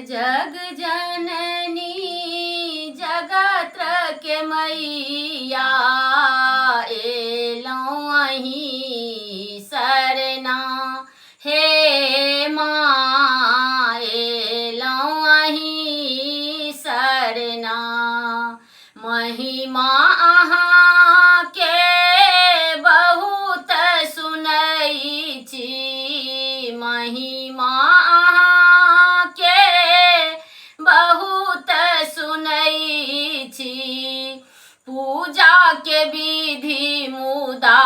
जग जननी जगत के मैया एलौं अहीं सरना। हे माँ एलौं अहीं सरना। महिमा अहाँ के बहुत सुनै छी, महिमा अहाँ के बहुत सुनै छी। पूजा के विधि मुदा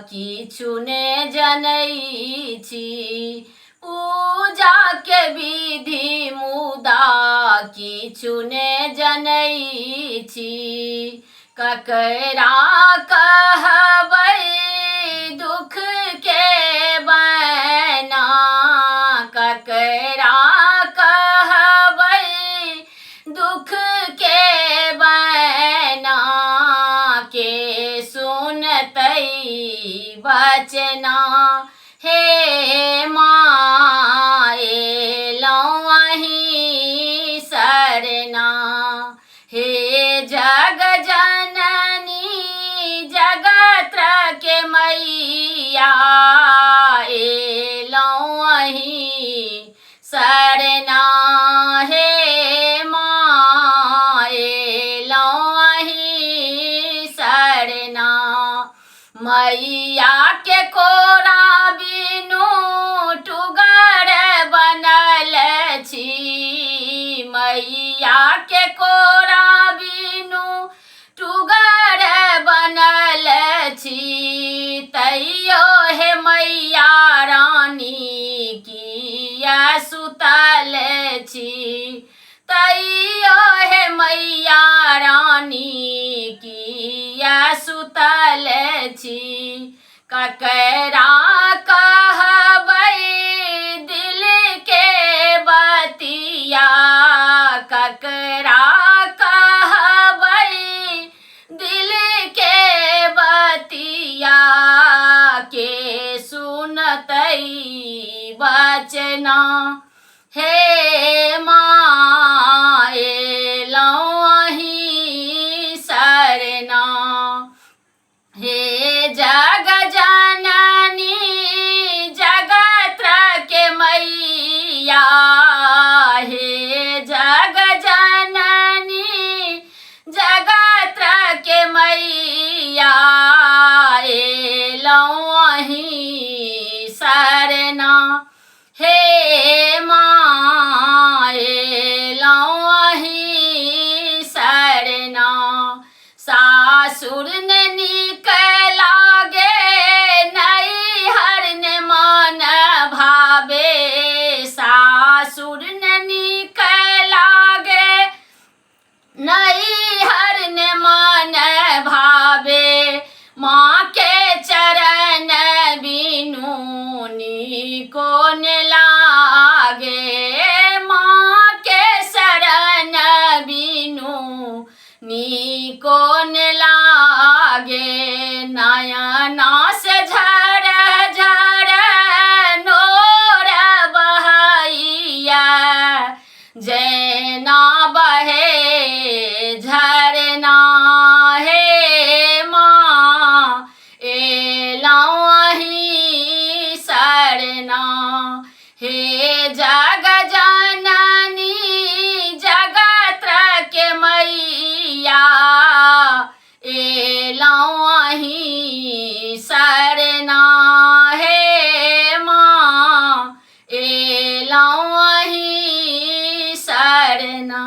किछु ने जनै छी, पूजा के विधि मुदा किछु ने जनै छी। ककरा कहबै दुख के बैना, ककरा कहबै दुख के बैना। के सुनतै बचना। हे माँ एलौं अहीं सरना। हे जग जननी जगत के मैया एलौं अहीं सरना। हे माँ एलौं अहीं सरना। मैया के कोरा बिनु टुगर बनल छी, मैया के कोरा बिनु टुगर बनल छी। तैयो हे मैया रानी किया सुतल छी, तैयो हे मैया रानी किया सुतल छी। ककरा कहबै दिल के बतिया, ककरा कहबै दिल के बतिया। के सुनतै बचना। हे माँ एलौं अहीं सरना। हे जग जननी जगत के मैया, हे जग जननी जगत के मैया एलौं अहीं सरना। हे माँ एलौं अहीं सरना। सासुर ने नीक लागे नैहर ने मन भावे, सासुर ने नीक लागे नैहर ने मन भावे। माँ के चरण बिनु नीको ने लागे, माँ के शरण बिनु नीको ने लागे। नयना से झर झर नोर बहैया, जैना बहे झरना। हे माँ एलौं अहीं सरना। हे जग जननी जगत के मैया एलौं अहीं सरना। हे माँ एलौं अहीं सरना।